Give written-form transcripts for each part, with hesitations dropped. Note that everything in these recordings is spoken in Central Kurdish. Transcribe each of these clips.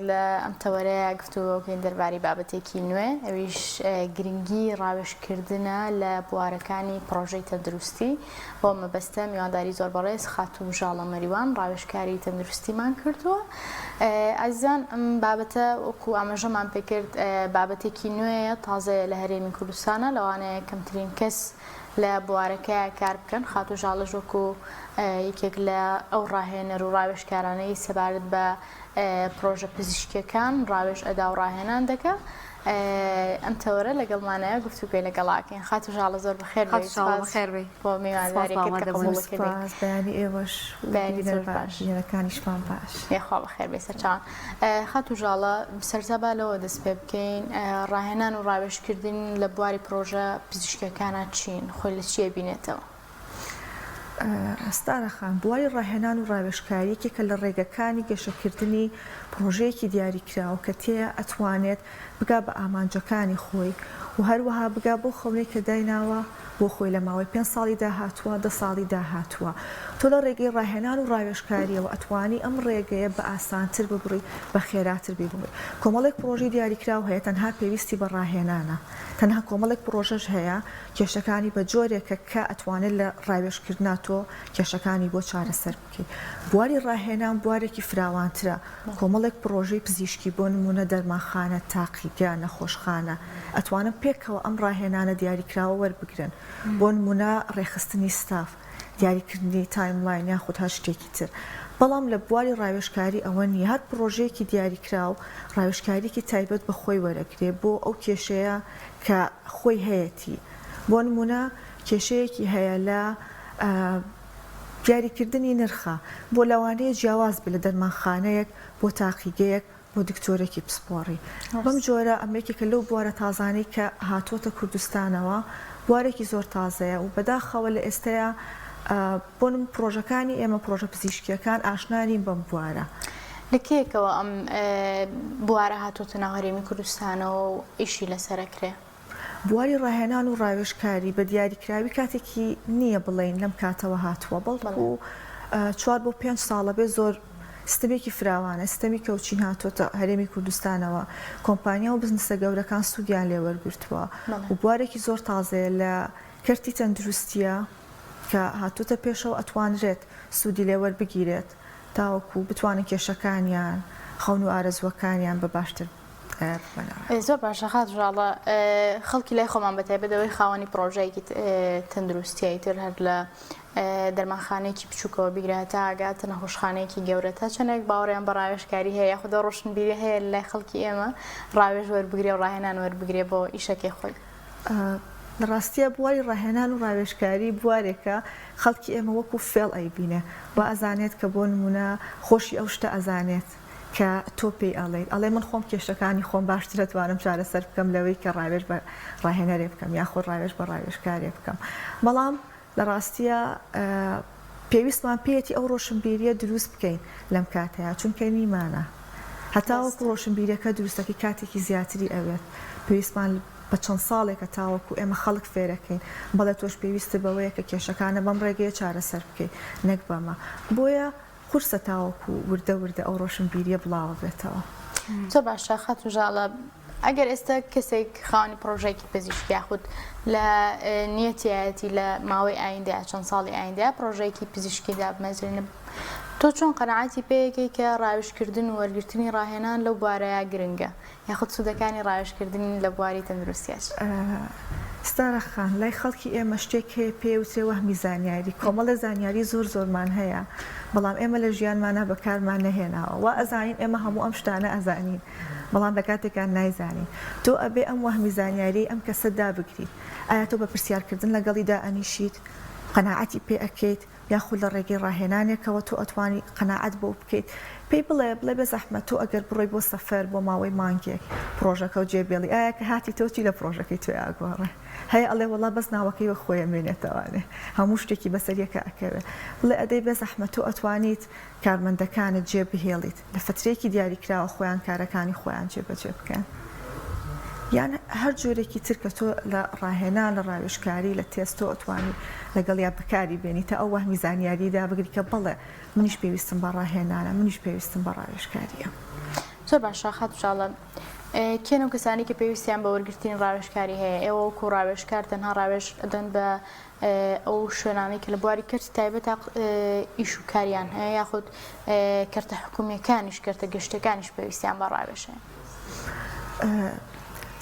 لە ئەم تەوەرەیە گفتوگۆکەین دەربارەی بابەتێکی نوێ ئەویش گرنگی ڕاوێژکردنە لە بوارەکانی پرۆژەی تەندروستی بۆ مەبەستە میوانداری زۆر بەڕێز خاتوو ژاڵە مەریوان ڕاوێژکاری تەندروستیمان کردووە. ئازیزان ئەم بابەتە وەکو ئاماژەمان پێکرد بابەتێکی نوێیە تازەیە لە هەرێمی کوردستانە لەوانەیە کەمترین کەس لە بوارەکەیە کار بکەن. خاتوو ژاڵەش وەکو یەکێک لە ئەو ڕاهێنەر و ڕاوێژکارانەی سەبارەت بە پرۆژە پزیشکیەکان ڕاوێژ ئەدا و ڕاهێنان دەکە. ئەم تەوەرە لەگەڵمانەیە گفتوگوی لەگەڵاکەین. خاتوو ژاڵە زۆر بەخێر بێت بۆ میوانداریەکەت کە قبوڵەکەی بێت. بەیانی ئێوەش بەیانی زۆر باش ژێرەکانیشمان باش. خوا بەخێر بێت سەرچاوان. خاتوو ژاڵە سەرەتا با لەوە دەست پێ بکەین ڕاهێنان و ڕاوێژکردن لە بواری پرۆژە پزیشکیەکانە چین خۆی لە چیە بینێتەوە؟ ئەستانە خان بواری ڕاهێنان و ڕاوێژکاریەکێکە لە ڕێگەکانی گەشەکردنی پرۆژەیەکی دیاریکراوە کە تێیە ئەتوانێت بگا بە ئامانجەکانی خۆی و هەروەها بگا بۆ خەونەی کە دایناوە بۆ خۆی لە ماوەی 5 ساڵی داهاتووە 10 ساڵی داهاتووە. تۆ لە ڕێگەی ڕاهێنان و ڕاوێژکاریەوە ئەتوانی ئەم ڕێگەیە بە ئاسانتر ببڕی بە خێراتر ببڕی. کۆمەڵێک پرۆژەی دیاریکراو هەیە تەنها پێویستی بە ڕاهێنانە، تەنها کۆمەڵێک پرۆژەش هەیە کێشەکانی بە جۆرێکە کە ئەتوانێت لە ڕاوێژکردنا تۆ کێشەکانی بۆ چارەسەر بکەیت. بواری ڕاهێنان بوارێکی فراوانترە. کۆمەڵێک پرۆژەی پزیشکی بۆ نمونە دەرمانخانە، تاقیگا، نەخۆشخانە ئەتوانن پێکەوە ئەم ڕاهێنانە دیاریکراوە وەربگرن. بۆ نمونە ڕێخستنی ستاف، دیاریکردنی تایملاین یاخود هەر شتێکی تر. بەڵام لە بواری ڕاوێژکاری ئەوە نیە، هەر پرۆژەیەکی دیاریکراو ڕاوێژکاریکی تایبەت بە خۆی وەرەگرێ بۆ ئەو کێشەیە کە خۆی هەیەی. بۆ نمونە کێشەیەکی هەیە لە دیاریکردنی نرخە بۆ لەوانەیە جیاواز بێت لە دەرمانخانەیەک بۆ تاقیگەیەک بۆ دکتۆرێکی پسپۆڕی. بەم جۆرە ئەمریکێکە لەو بوارە تازانەی کە هاتوۆتە کوردستانەوە بوارێکی زۆر تازەیە و بەداخەوە لە ئێستەیە بۆنم پرۆژەکانی ئێمە پرۆژە پزیشکیەکان ئاشنانین بەم بوارە. لەکێکەوە ئەم بوارە هاتوۆتە ناو هەرێمی کوردستانەوە و ئیشی لەسەرەکرێ؟ بواری ڕاهێنان و ڕاوێژکاری بە دیاریکراوی کاتێکی نییە بڵێن لەم کاتەوە هاتووە، بەڵکو 4 بۆ 5 ساڵە بێ زۆر سیستەمێکی فراوانە، سیستەمی کەوچین هاتوۆتە هەرێمی کوردستانەوە. کۆمپانیا و بزنسە گەورەکان سوودیان لێ وەرگرتووە و بوارێکی زۆر تازەیە لە کەرتی تەندروستیە کە هاتوۆتە پێشەوە ئەتوانرێت سوودی لێ وەربگیرێت تاوەکو بتوانن کێشەکانیان خەون و ئارەزوەکانیان بە باشتر زۆر باشە. خاتوو ژاڵە خەڵکی لای خۆمان بەتایبەتەوەی خاوەنی پرۆژەیەکی تەندروستیایی تر هەر لە دەرمانخانەیەکی بچووکەوە بیگرێتە ئاگاتە نەخۆشخانەیەکی گەورەتە چەندێک باوەڕیان بە ڕاوێژکاری هەیە خودە ڕۆشنبیری هەیە لای خەڵکی ئێمە ڕاوێژ وەربگرێ و ڕاهێنان وەربگرێ بۆ ئیشەکەی خۆی. لە ڕاستیە بواری ڕاهێنان و ڕاوێژکاری بوارێکە خەڵکی ئێمە وەکو فێڵ ئەیبینێ بۆ ئەزانێت کە بۆ نمونە خۆشی ئەو شتە ئەزانێت کە تۆ پێی ئەڵێ من خۆم کێشەکانی خۆم باشتر دەتوانم چارەسەر بکەم لەوەی کە ڕاوێژ بە ڕاهێنەرێ بکەم یاخۆ ڕاوێژ بە ڕاوێژکارێ بکەم. بەڵام لە ڕاستیە پێویستمان پێێتی ئەو ڕۆشنبیریە دروست بکەین لەم کاتەیە چونکە نیمانە هەتاوەکو ڕۆشنبیریەکە دروستەکەی کاتێکی زیاتری ئەوێت پێویستمان بە چەند ساڵێکە تاوەکو ئێمە خەڵک فێرەکەین بەڵێ تۆش پێویستە بەوەیە کە کێشەکانە بەم ڕێگەیە چارەسەر بکەین نەک بەمە بۆیە قورسە تاوەکو وردە وردە ئەو ڕۆشنبیریە بڵاوە بێتەوە. زۆر باشە. خاتوو ژاڵە ئەگەر ئێستا کەسێک خاوەنی پرۆژەیەکی پزیشکی یاخود لە نیەتایەتی لە ماوەی ئایندەیە چەند ساڵی ئایندەیە پرۆژەیەکی پزیشکیدا بمەزرێنە تۆ چۆن قەنەعەتی پێیەکەی کە ڕاوێژکردن و وەرگرتنی ڕاهێنان لەو بوارەیە گرنگە یاخود سوودەکانی ڕاوێژکردنی لە بواری تەندروستیاش؟ ستارە خان لای خەڵکی ئێمە شتێک هەیە پێوترێ وەهمی زانیاری کۆمەڵە زانیاری زۆرمان هەیە بەڵام ئێمە لە ژیانمانە بەکارمان نەهێناوە وا ئەزانین ئێمە هەموو ئەم شتانە ئەزانین بەڵام لە کاتێکان نایزانین تۆ ئەبێ ئەم وەهمی زانیاری ئەم کەسە دابگریت ئایا تۆ بە پرسیارکردن لەگەڵی دائەنیشیت قەناعەتی پێ ئەکەیت یاخود لە ڕێگەی ڕاهێنانێکەوە تۆ ئەتوانی قەناعەت بۆ بکەیت پێی بڵێ بە زەحمەت تۆ ئەگەر بڕۆی بۆ سەفەر بۆ ماوەی مانگێک پرۆژەکە و جێبێڵی ئایا کە هاتی تۆچی لە پرۆژەکەی توێ ئاگۆڕێ هەیە ئەڵێ وەڵا بەس ناوەکەی وە خۆیە مێنێتەوانێ هەموو شتێکی بەسەریەکە ئەکەوێ بڵێ ئەدەی بە زەحمەت تۆ ئەتوانیت کارمەندەکانت جێبهێڵیت لە فترێکی دیاریکراوە خۆیان کارەکانی خۆیان جێبەجێ بکەن یان هەر جۆرێکی تر کە تۆ لە ڕاهێنان لە ڕاوێژکاری لە تێستۆ ئەتوانی لەگەڵ یا بەکاری بێنی تا ئەو وەهمی زانیاریدا بگری کە بڵێ منیش پێویستم بە ڕاهێنانە منیش پێویستم بە ڕاوێژکاریە. زۆر باشە خاتوشاڵە کێن و کەسانی کە پێویستیان بە وەرگرتنی ڕاوێژکاری هەیە ئێوە وەکو ڕاوێژکار تەنها ڕاوێژ ئەدەن بە ئەو شوێنانەی کە لە بواری کەرتی تایبەت ئیش و کاریان هەیە یاخود کەرتە حکوومیەکانیش کەرتە گەشتەکانیش پێویستیان بە ڕاوێژ هەیە.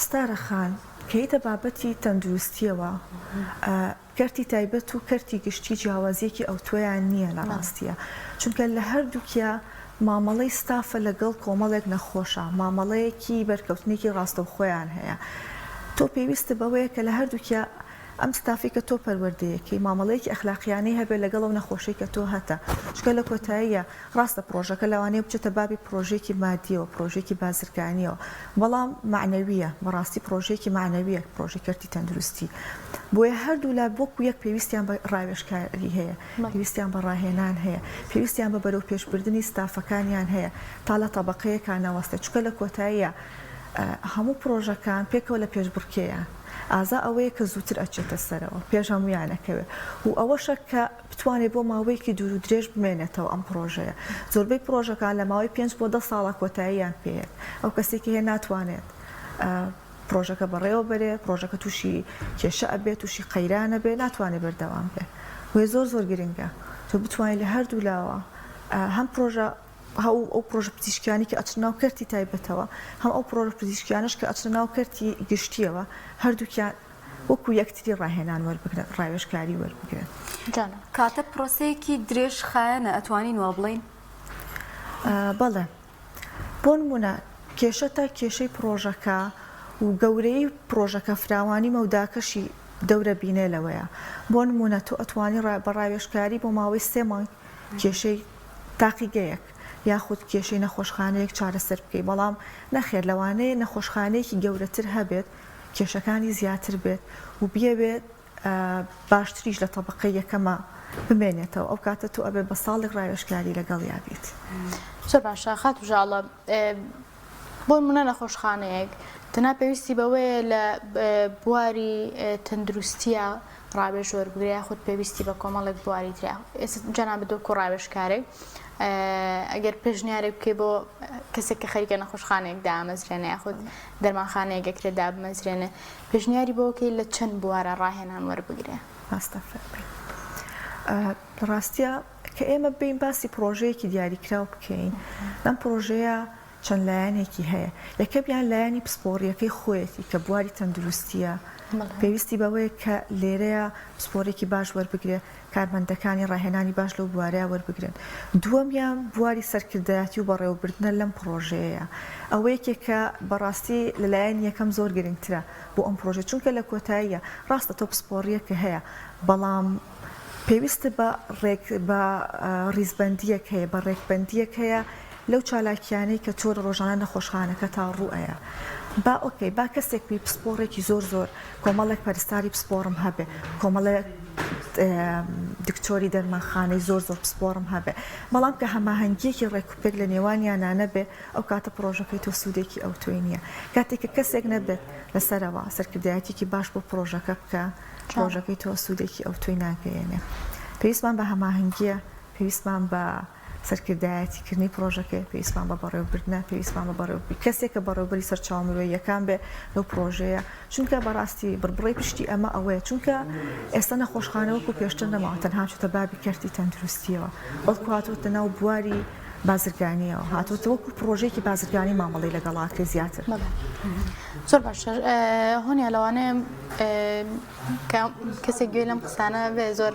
ستارە خان کەیتە بابەتی تەندروستیەوە کەرتی تایبەت و کەرتی گشتی جیاوازیەکی ئەو تۆیان نییە لە ڕاستیە چونکە لە هەردووکیە مامەڵەی ستافە لەگەڵ کۆمەڵێک نەخۆشە مامەڵەیەکی بەرکەوتنێکی ڕاستەوخۆیان هەیە تۆ پێویستە بەوەیە کە لە هەردووکیە ئەم ستافی کە تۆ پەروەردەیەکی مامەڵەیەکی ئەخلاقیانەی هەبێت لەگەڵ ئەو نەخۆشەی کە تۆ هەتە چکە لە کۆتاییە ڕاستە پرۆژەکە لەوانەیە بچێتە بابی پرۆژێکی مادیەوە پرۆژێکی بازرگانیەوە بەڵام معنەویە بەڕاستی پرۆژێکی معنەویە پرۆژی کەرتی تەندروستی بۆیە هەردوو لە بۆکو یەک پێویستیان بە ڕاوێژکاری هەیە پێویستیان بە ڕاهێنان هەیە پێویستیان بە بەرەو پێشبردننی ستافەکانیان هەیە تا لە تەبقەیەکان ناوەستە چکە لە کۆتاییە هەموو پرۆژەکان پێکەوە لە پێشبڕکێیان ئازا ئەوەیە کە زووتر ئەچێتە سەرەوە پێش هەمویانەکەوێت و ئەوەشە کە بتوانێت بۆ ماوەیەکی دوور و درێژ بمێنێتەوە ئەم پرۆژەیە زۆربەی پرۆژەکان لە ماوەی 5 بۆ 10 ساڵە کۆتاییان پێێت ئەو کەسێکی هەیە ناتوانێت پرۆژەکە بەڕێوە بەرێ پرۆژەکە تووشی کێشە ئەبێت تووشی قەیرانە بێ ناتوانێت بەردەوام بێ وێ زۆر گرنگە تۆ بتوانێت لە هەردوو لاوە هەم پرۆژە ئەو پرۆژە پزیشکیانی کە ئەچناو کەرتی تایبەتەوە هەم ئەو پرۆژە پزیشکیانش کە ئەچناو کەرتی گشتیەوە هەردووکیان وەکو یەکتری ڕاهێنان وەربگرن ڕاوێژکاری وەربگرن. کاتە پرۆسەیەکی درێژ خایەنە ئەتوانین وا بڵین؟ بەڵێ بۆ نمونە کێشە تا کێشەی پرۆژەکە و گەورەی پرۆژەکە فراوانی مەوداکەشی دەورە بینێ لەوەیە بۆ نمونە تۆ ئەتوانی بە ڕاوێژکاری بۆ ماوەی 3 مانگ کێشەی تاقیگەیەک یاخود کێشەی نەخۆشخانەیەک چارەسەر بکەیت بەڵام نەخێر لەوانەیە نەخۆشخانەیەکی گەورەتر هەبێت کێشەکانی زیاتر بێت و بیەوێت باشتریش لە تەبقەی یەکەمە بمێنێتەوە ئەو کاتە تو ئەبێ بە ساڵێک ڕاوێژکاری لەگەڵ یابیت. زۆر باشە خاتوژاڵە بۆ نمونە نەخۆشخانەیەک تەنها پێویستی بەوەیە لە بواری تەندروستیە ڕاوێژ وەربگرێ یاخود پێویستی بە کۆمەڵێک بواری تریا ئێستا جەناب بدۆ ڕاوێژکارێک ئەگەر پێشنیارێک بکەی بۆ کەسێک کە خەریکە نەخۆشخانەیەک دامەزرێنێ یاخود دەرمانخانەیەک ئەکرێت دابمەزرێنێ پێشنیاری بۆکەی لە چەند بوارە ڕاهێنان وەربگرێ. ڕاستیە کە ئێمە بین باسی پرۆژەیەکی دیاریکراو بکەین ئەم پرۆژەیە چەند لایەنێکی هەیە یەکەمیان لایەنی پسپۆڕیەکەی خۆیەتی کە بواری تەندروستیە پێویستی بەوەیە کە لێرەیە پسپۆرێکی باش وەربگرێ کارمەندەکانی ڕاهێنانی باش لەو بوارەیە وەربگرن دووەمیان بواری سەرکردایەتی و بەڕێوەبردنە لەم پرۆژەیە ئەوە یەکێکە بەڕاستی لەلایەن یەکەم زۆر گرنگترە بۆ ئەم پرۆژە چونکە لە کۆتاییە ڕاستە تۆ پسپۆڕیەکە هەیە بەڵام پێویستە بە ڕیزبەندیەک هەیە بە ڕێکبەندیەک هەیە لەو چالاکیانەی کە تۆ ڕۆژانە نەخۆشخانەکە تا ڕوئەیە با ئۆکەی با کەسێک پێی پسپۆڕێکی زۆر کۆمەڵێک پەرستاری پسپۆڕم هەبێ کۆمەڵێک دکتۆری دەرمانخانەی زۆر پسپۆڕم هەبێ بەڵام کە هەماهەنگیەکی ڕێکوپێک لە نێوانیانە بێ ئەو کاتە پرۆژەکەی تۆ سوودێکی ئەو توی نییە کاتێککە کەسێک نەبێت لەسەرەوە سەرکردایەتێکی باش بۆ پرۆژەکە بکە پرۆژەکەی تۆ سوودێکی ئەو توی ناگەیەنێ پێویستمان بە هەماهەنگیە پێویستمان بە سەرکردایەتیکردنی پرۆژەکە پێویستمان بە بەڕێوەبردنە پێویستمان بە بەڕێوەبردن کەسێکە بەڕێوەبەری سەرچاومەوەی یەکان بێ لەو پرۆژەیە چونکە بەڕاستی بڕبڕی پشتی ئەمە ئەوەیە چونکە ئێستا نەخۆشخانەوەکو پێشتر نەماوە تەنها چوتە بابی کەرتی تەندروستیەوە بەڵکو هاتووەتە ناو بواری بازرگانیەوە هاتووەتە وەکو پرۆژێکی بازرگانی مامەڵی لەگەڵاکە زیاتر زۆر باشە هۆنیا لەوانەیە کەسێک گوێ لەم قسانە بێ زۆر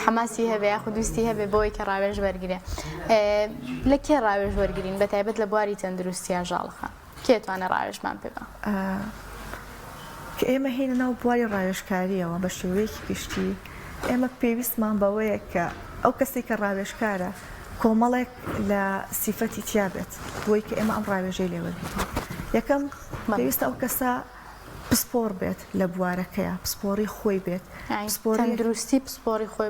حەماسی هەبێ یاخود دوستی هەبێ بۆی کە ڕاوێژ وەرگرێ لە کێ ڕاوێژ وەرگرین بە تایبەت لە بواری تەندروستیە ژاڵخان کێتوانە ڕاوێژمان پێ بە کە ئێمە هینە ناو بواری ڕاوێژکاریەوە بە شێوەیەکی گشتی ئێمە پێویستمان بەوەیە کە ئەو کەسێک کە ڕاوێژکارە کۆمەڵێک لە سیفەتی تیابێت بۆی کە ئێمە ئەم ڕاوێژەی لێوەرگین یەکەم پێویستە ئەو کەسە پسپۆڕ بێت لە بوارەکەیە پسپۆڕی خۆی بێت تەندروستی پسپۆڕی خۆی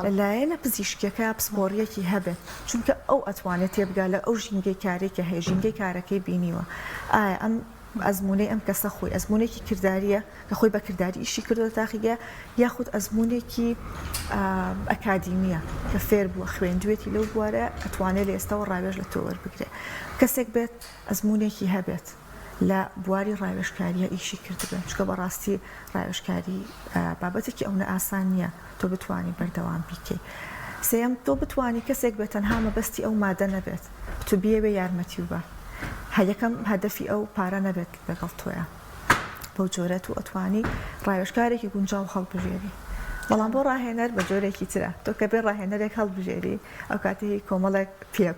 لەلایەنە پزیشکیەکە پسپۆڕیەکی هەبێت چونکە ئەو ئەتوانێت تێبگا لە ئەو ژینگەی کارێکە هەیە ژینگەی کارەکەی بینیوە ئایا ئەم ئەزمونەی ئەم کەسە خۆی ئەزمونێکی کردداریە کە خۆی بە کردداری ئیشی کردو تاقیگە یاخود ئەزمونێکی ئەکادیمیە کە فێر بووە خوێندوێتی لەو بوارە ئەتوانێت لە ئێستاەوە ڕاوێژ لە تۆ وەربگرێ کەسێک بێت ئەزمونێکی هەبێت لە بواری ڕاوێژکاریە ئیشی کردبن چکە بەڕاستی ڕاوێژکاری بابەتێکی ئەوە ئاسان نییە تۆ بتوانانی بەردەوام بیکەی سێم تۆ بتوانانی کەسێک بێت تەنها مەبەستی ئەو مادە نەبێت تو بیەوێ یارمەتی و بە هەیەکەم هەدەفی ئەو پارە نەبێت لەگەڵ تۆیە بەو جۆرەت و ئەتوانی ڕاوێژکارێکی گونجاو هەڵبژێری بەڵام بۆ ڕاهێنەر بە جۆرێکی ترە تۆ کە بێ ڕاهێنەرێک هەڵبژێری ئەو کاتێکی کۆمەڵێک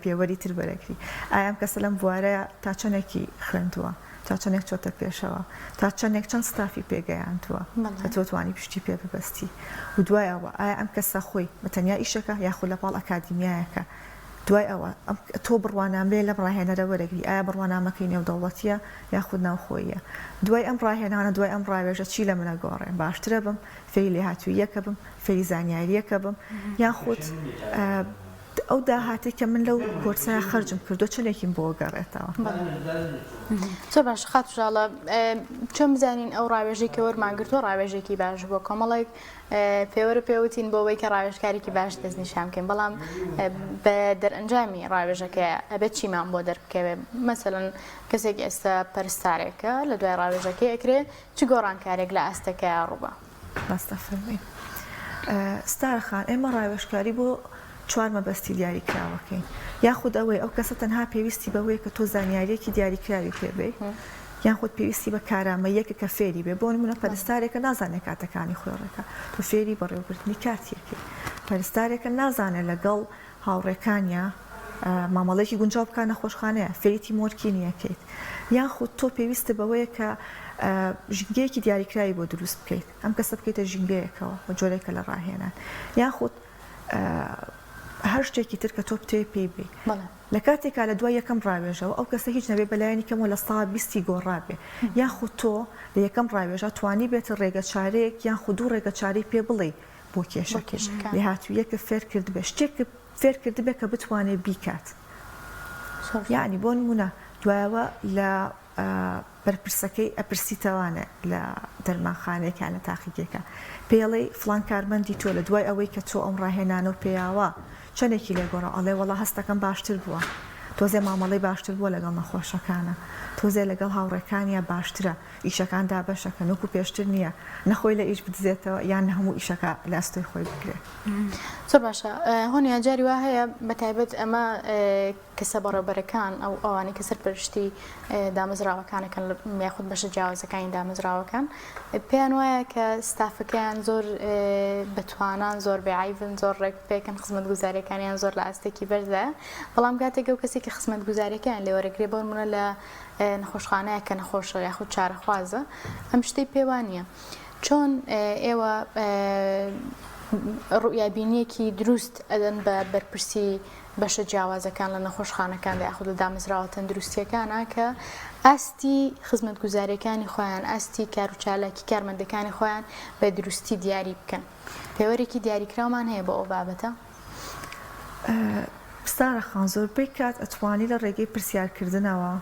پێوەری تر بەرەکری ئایا کەسە لەم بوارەیە تا چەندێکی خوێندووە تا چەندێک چۆتە پێشەوە تا چەندێک چەند ستافی پێگەیاندووە کە تۆ توانی پشتی پێ ببەستی و دوایەوە ئایا ئەم کەسە خۆی بەتەنیا ئیشەکە یاخود لەپاڵ ئەکادیمیایەکە دوای ئەوە تۆ بڕوانامێ لەم ڕاهێنەرە وەرەگری ئایا بڕوانامەکەی نێودەوڵەتیە یاخود ناوخۆیە دوای ئەم ڕاهێنانە دوای ئەم ڕاوێژە چی لە منە گۆڕێن باشترە بم فێری لێهاتوویەکە بم فێری زانیاریەکە بم یاخود ئەو داهاتێک کە من لەو کۆرسایە خەرجم کردو چنێکیم بۆ گەڕێتەوە چۆ باش خاتژاڵە چۆن بزانین ئەو ڕاوێژەی کە وەرماگرتووە ڕاوێژێکی باش بۆ کۆمەڵێک پێوەرە پێوتین بۆەوەی کە ڕاوێژکارێکی باش دەستنیشان بکەین بەڵام بە دەرئەنجامی ڕاوێژەکە ئەبێت چیمان بۆ دەربکەوێ مەسەڵەن کەسێکی ئێستا پەرستارێکە لە دوای ڕاوێژەکەی ئەکرێ چ گۆڕانکارێک لە ئەستەکە ڕووبە ڕاستە فەرمی ستارخان ئێمە ڕاوێژکاری بۆ چوار مەبەستی دیاریکراوەکەین یاخود ئەوەی ئەو کەسە تەنها پێویستی بەوەیە کە تۆ زانیاریەکی دیاریکراوی پێبێ یاخود پێویستی بە کارامەیەکە کە فێری بێ بۆ نمونە پەرستارێکە نازانێت کاتەکانی خۆڕەکە تۆ فێری بەڕێوەبردنی کاتیەکەی پەرستارێکە نازانێت لەگەڵ هاوڕێکانیە مامەڵێکی گونجاو بکە نەخۆشخانەیە فێریتی مۆرکینیەکەیت یاخود تۆ پێویستە بەوەیە کە ژینگەیەکی دیاریکراوی بۆ دروست بکەیت ئەم کەسە بکەیتە ژینگەیەکەوە بە جۆرێکە لە ڕاهێنان یاخود هەر شتێکی تر کە تۆ بتوێ پێی بێ لە کاتێکا لە دوای یەکەم ڕاوێژەوە ئەو کەسە هیچ نەبێ بەلایەنی کەمەوە لە ساڵ 20 گۆڕابێ یاخود تۆ لە یەکەم ڕاوێژە توانی بێتە ڕێگە چارەیەک یاخود دوو ڕێگە چارەی پێ بڵێ بۆ کێشەکەش لێ هاتوویەکە فێر کرد بێ شتێک فێر کرد بێ کە بتوانێت بیکات یعنی بۆ نمونە دوایەوە لە بەرپرسەکەی ئەپرسیتەوانە لە دەرمانخانەیەکیان لە تاقیگێکە پێڵێ فلان کارمەندی تۆ لە دوای ئەوەی کە تۆ ئەم ڕاهێنانە و پێیاوە چەندێکی لێگۆڕە ئەڵێ وەڵا هەستەکەم باشتر بووە تۆزێ مامەڵی باشتر بووە لەگەڵ نەخۆشەکانە تۆزێ لەگەڵ هاوڕێکانیە باشترە ئیشەکاندا بەشەکە نوکو پێشتر نییە نەخۆی لە ئیش بدزێتەوە یان هەموو ئیشەکە لە ئەستۆی خۆی بگرێت زۆر باشە هۆنیان جاری وا هەیە بەتایبەت ئەمە کەسە بەڕێوەبەرەکان ئەو ئەوانەی کە سەرپەرشتی دامەزراوەکانەکەن یاخود بەشە جیاوازەکانی دامەزراوەکان پێیان وایە کە ستافەکەیان زۆر بەتوانان زۆر بێعیبن زۆر ڕێک پێکەن خزمەتگوزاریەکانیان زۆر لە ئاستێکی بەرزە بەڵام کاتێک ئەو کەسێکی خزمەتگوزاریەکەیان لێوەرەگرێ بۆ نمونە لە نەخۆشخانەیە کە نەخۆشە یاخود چارەخوازە ئەم شتەی پێوانە چۆن ئێوە ڕوئیابینیەکی دروست ئەدەن بە بەرپرسی بەشە جیاوازەکان لە نەخۆشخانەکاندا یاخود لە دامەزراوە تەندروستیەکانە کە ئاستی خزمەتگوزاریەکانی خۆیان ئاستی کار و چالاکی کارمەندەکانی خۆیان بە دروستی دیاری بکەن پێوەرێکی دیاریکراومان هەیە بۆ ئەو بابەتە ستارەخان زۆربەی کات ئەتوانی لە ڕێگەی پرسیارکردنەوە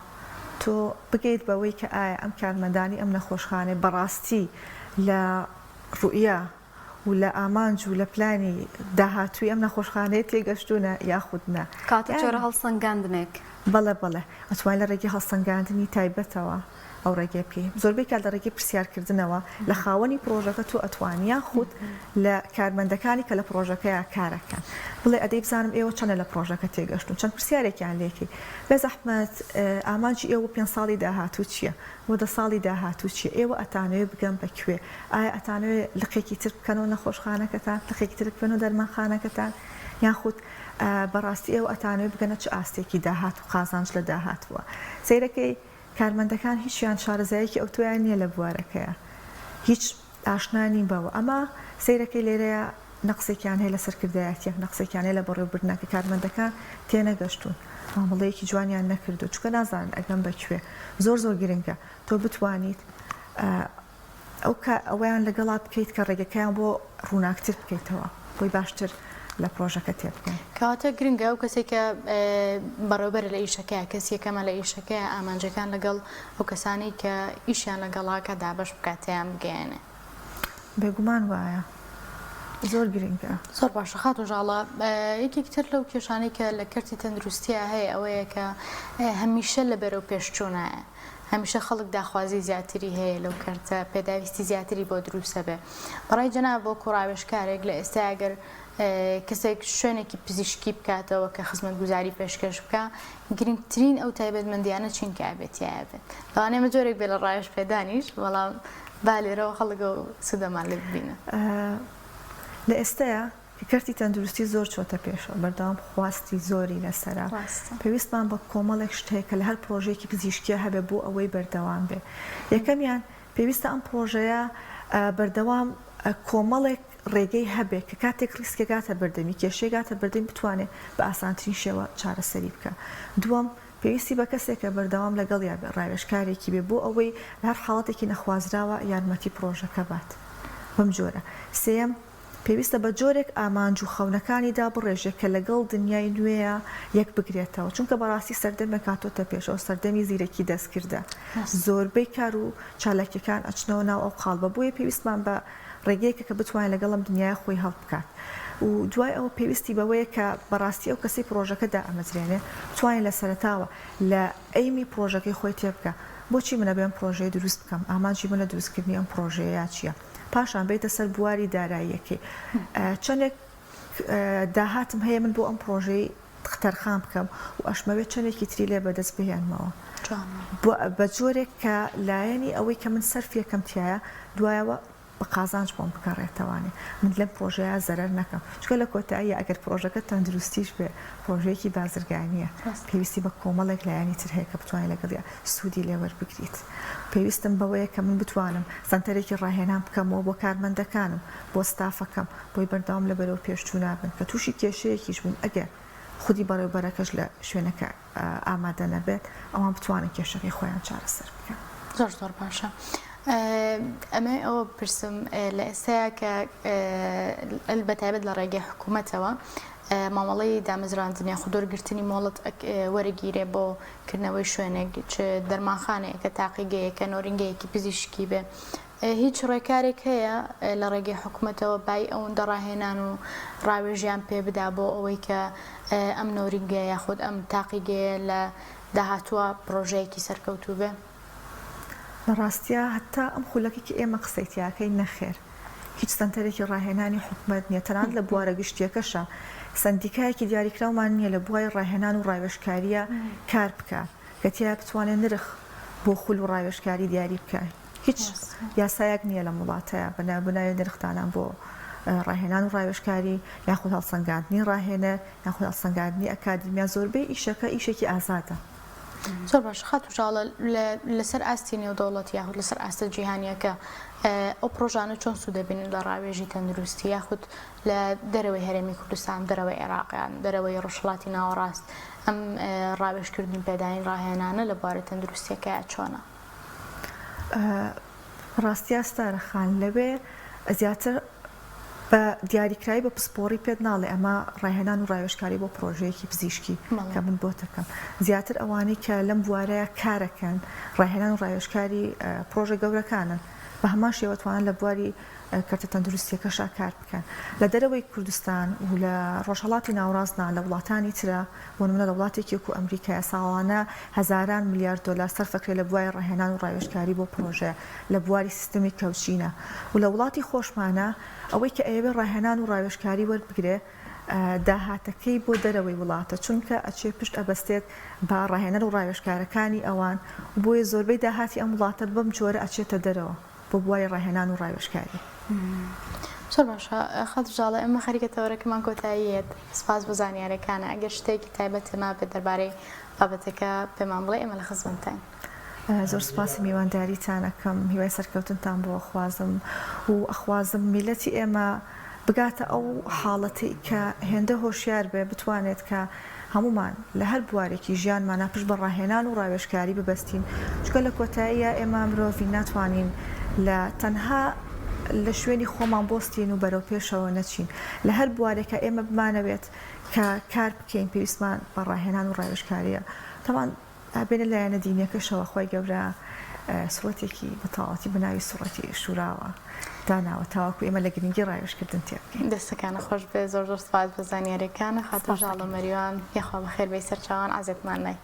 تۆ بگەیت بەوەی کە ئایا ئەم کارمەندانی ئەم نەخۆشخانەی بەڕاستی لە ڕوئیا و لە ئامانج و لە پلانی داهاتووی ئەم نەخۆشخانەیە تێگەشتوونە یاخود نە کاتە جۆرە هەڵسەنگاندنێک بەڵێ ئەتوانین لە ڕێگەی هەڵسەنگاندنی تایبەتەوە ئەو ڕێگەی پێ زۆربەی کات لە ڕێگەی پرسیارکردنەوە لە خاوەنی پرۆژەکە تۆ ئەتوانیا خود لە کارمەندەکانی کە لە پرۆژەکەیە کارەکەن بڵێ ئەدەی بزانم ئێوە چەندە لە پرۆژەکە تێگەشتون چەند پرسیارێکیان لێکی بە زەحمەت ئامانجی ئێوە 5 ساڵی داهاتوو چییە وە 10 ساڵی داهاتوو چیە ئێوە ئەتانەوێت بگەم بەکوێ ئایا ئەتانەوێت لقێکی تر بکەنەوە نەخۆشخانەکەتان لقێکی تر بکەنەوە دەرمانخانەکەتان یاخود بەڕاستی ئێوە ئەتانەوێت بگەنە چ ئاستێکی داهات و قازانج لە داهاتوە سەیرەکەی کارمەندەکان هیچیان شارەزایەکی ئەو تۆیان نییە لە بوارەکەیە هیچ ئاشنانی بەوە ئەمە سەیرەکەی لێرەیە نەقسێکیان هەیە لە سەرکردایەتیەک نەقسێکیان هەیە لە بەڕێوەبردنەکە کارمەندەکان تێنەگەشتون مامەڵەیەکی جوانیان نەکردو چکە نازانن ئەگەم بەکوێ زۆر گرنگە تۆ بتوانیت ئەویان لەگەڵا بکەیت کە ڕێگەکەیان بۆ ڕووناکتر بکەیتەوە بۆی باشتر لە پرۆژەکە تێبکەن. کەواتە گرنگە و کەسێک کە بەڕێوەبەر لە ئیشەکەی کەسیەکەمە لە ئیشەکەی ئامانجەکان لەگەڵ ئەو کەسانی کە ئیشیان لەگەڵاکە دابەش بکاتیان بگەێنێ. بێگومان وایە زۆر گرنگە. زۆر باشە خات و ژاڵە یەکێکتر لەو کێشانەی کە لە کەرتی تەندروستیە هەیە ئەوەیە کە هەمیشە لە بەرەو پێشچوونایە. هەمیشە خەڵک داخوازی زیاتری هەیە لەو کەرتە پێداویستی زیاتری بۆ دروستە بێ. بەڕای جەناب بۆ کوڕاوێژکارێک لە ئێستا ئەگەر کەسێک شوێنێکی پزیشکی بکاتەوە کە خزمەتگوزاری پێشکەش بکە گرنگترین ئەو تایبەتمەندیانە چینکە ئابێتیایە بێت. لەوانەیە مەجۆرێک بێ لە ڕایش پێدانیش بەڵام با لێرەوە خەڵک و سودەمان لێ ببینە. لە ئێستەیە کەرتی تەندروستی زۆر چۆتە پێشەوە بەردەوام خواستی زۆری لەسەرا پێویستمان بە کۆمەڵێک شتەیە کە لە هەر پرۆژێکی پزیشکیە هەبێ بۆ ئەوەی بەردەوام بێ. یەکەمیان پێویستە ئەم پرۆژەیە بەردەوام کۆمەڵێک ڕێگەی هەبێت کە کاتێک ریسکێکاتە بەردەمی کێشێکاتە بەردەمی بتوانێت بە ئاسانترین شێوە چارەسەری بکە. دووەم پێویستی بە کەسێکە بەردەوام لەگەڵ یا ڕاوێژکارێکی بێ بۆ ئەوەی لە هەر حاڵەتێکی نەخوازراوە یارمەتی پرۆژەکە بات بەم جۆرە. سێم پێویستە بە جۆرێک ئامانج و خەونەکانیدا بڕێژێت کە لەگەڵ دنیای نوێیە یەک بگرێتەوە چونکە بەڕاستی سەردەمێک کاتۆتە پێشەوە سەردەمی زیرەکی دەستکردە زۆربەی کار و چالاکیەکان ئەچنەوە ناو ئەو قاڵبە بۆیە پێویستمان بە ڕێگەیەکە کە بتوانین لەگەڵم دنیای خۆی هەڵ بکات و دوای ئەوە پێویستی بەوەیە کە بەڕاستی ئەو کەسی پرۆژەکەدا ئەمەزرێنێ بتوانین لە سەرتاوە لە ئەیمی پرۆژەکەی خۆی تێبکە بۆچی منە بێم پرۆژەی دروست بکەم ئامانجی من لە دروستکردنی ئەم پرۆژەیە چییە پاشان بێتە سەر بواری داراییەکەی چەندێک داهاتم هەیە من بۆ ئەم پرۆژەی تەرخان بکەم و ئەشمەوێت چەندێکی تری لێ بەدەست بهێنمەوە بە جۆرێک کە لایەنی ئەوەی کە من سەرفیەکەم تایە دوایەوە بە قازانج بۆم بکەڕێتەوانێ من لەم پرۆژەیە زەرەر نەکەم چکە لە کۆتاییە ئەگەر پرۆژەکە تەندروستیش بێ پرۆژەیەکی بازرگانیە پێویستی بە کۆمەڵێک لایەنی تر هەیە کە بتوانین لەگەڵ سوودی لێوەربگریت پێویستم بەوەیە کە من بتوانم سنتەرێکی ڕاهێنان بکەمەوە بۆ کارمەندەکانم بۆ ستافەکەم بۆی بەردەوام لە بەرەو پێشچوو نابن کە تووشی کێشەیەکیش بوون ئەگەر خودی بەڕێوەبەرەکەش لە شوێنەکە ئامادە نەبێت ئەوان بتوانن کێشەکەی خۆیان چارەسەر بکەن. زۆر زۆر باشە. ئەمە ئەوە پرسم لە ئێستایا کە بەتایبەت لە ڕێگەی حکوومەتەوە مامەڵەی دامەزراندنیا خودۆرگرتنی مۆڵەت وەرەگیرێ بۆ کردنەوەی شوێنێک چ دەرمانخانەیە کە تاقیگەیە کە نۆرینگەیەکی پزیشکی بێ هیچ ڕێکارێک هەیە لە ڕێگەی حکوومەتەوە بای ئەوەندە ڕاهێنان و ڕاوێژیان پێ بدا بۆ ئەوەی کە ئەم نۆرینگە یاخود ئەم تاقیگەیە لە داهاتووە پرۆژەیەکی سەرکەوتوو بێ. لە ڕاستیە هەتا ئەم خولەکێکی ئێمە قسەیتیاکەی نەخێر هیچ سنتەرێکی ڕاهێنانی حکوومەت نییە تەنانەت لە بوارە گشتیەکەشە سندیکایەکی دیاریکراومان نییە لە بوای ڕاهێنان و ڕاوێژکاریە کار بکە کە تیا بتوانێت نرخ بۆ خول و ڕاوێژکاری دیاری بکە هیچ یاسایەک نییە لە وڵاتەیە بناوی نرخدانان بۆ ڕاهێنان و ڕاوێژکاری یاخود هەڵسەنگاندنی ڕاهێنە یاخود هەڵسەنگاندنی ئەکادیمیا زۆربەی ئیشەکە ئیشێکی ئازادە. زۆر باش خات و ژاڵە لەسەر ئاستی نێودەوڵەت یاخود لەسەر ئاستە جیهانیەکە ئەو پرۆژانە چۆن سوودەبینن لە ڕاوێژی تەندروستی یاخود لە دەرەوەی هەرێمی کوردستان دەرەوەی عێراقیان دەرەوەی ڕۆژهەڵاتی ناوەڕاست ئەم ڕاوێژکردنی پێدانی ڕاهێنانە لە بوارە تەندروستیەکەیە چۆنە؟ ڕاستی ئاستارەخان لەوێ زیاتر بە دیاریکراوی بە پسپۆڕی پێت ناڵێ ئەمە ڕاهێنان و ڕاوێژکاری بۆ پرۆژەیەکی پزیشکی کە من بۆ دەکەم زیاتر ئەوانەی کە لەم بوارەیە کارەکەن ڕاهێنان و ڕاوێژکاری پرۆژە گەورەکانن بە هەمان شێوەتوانن لە بواری کەرتە تەندروستیەکەشا کار بکەن لە دەرەوەی کوردستان و لە ڕۆژهەڵاتی ناوەڕاستدا لە وڵاتانی ترە بۆ نمونە لە وڵاتێکی وەکو ئەمریکای ساڵانە هەزاران میلیارد دۆلار سەرفەکرێ لە بواری ڕاهێنان و ڕاوێژکاری بۆ پرۆژە لە بواری سیستەمی کەوچینە و لە وڵاتی خۆشمانە ئەوەی کە ئەوێ ڕاهێنان و ڕاوێژکاری وەربگرێ داهاتەکەی بۆ دەرەوەی وڵاتە چونکە ئەچێ پشت ئەبەستێت با ڕاهێنەر و ڕاوێژکارەکانی ئەوان بۆیە زۆربەی داهاتی ئەم وڵاتە بەم جۆرە ئەچێتە دەرەوە بۆ بوای ڕاهێنان و ڕاوێژکاری. زۆر باشە خەڵ ژاڵە ئەمە خەریکەتەوەرەکەمان کۆتاییەت سپاس بۆ زانیاریەکانە ئەگەر شتێکی تایبەتێما بێت دەربارەی بابەتەکە پێمان بڵێ ئێمە لە خزمەتتان. زۆر سپاسی میوانداریتانەکەم هیوای سەرکەوتنتان بۆ ئەخوازم و ئەخوازم میلەتی ئێمە بگاتە ئەو حاڵەتی کە هێندە هۆشیار بێ بتوانێت کە هەمومان لە هەر بوارێکی ژیانمانە پشت بە ڕاهێنان و ڕاوێژکاری ببەستین چکە لە کۆتاییە ئێمە مرۆڤی ناتوانین لە تەنها لە شوێنی خۆمان بۆستین و بەرەو پێشەوە نەچین لە هەر بوارێکە ئێمە بمانەوێت کە کار بکەین پێویستمان بەڕاهێنان و ڕاوێژکاریە تەمان بێنە لایەنە دینیەکەشەوە خۆی گەورە سوڵەتێکی بەتاڵەتی بەناوی سوڵەتی شوراوە داناوە تاوەکو ئێمە لە گرنگی ڕاوێژکردن تێ بکەین. دەستەکانە خۆش بێ زۆر زۆر سپاس بە زانیاریەکانە خاتە ژاڵە مەریوان یەخوا بەخێر بەی سەرچاوان ئازێتمان نای.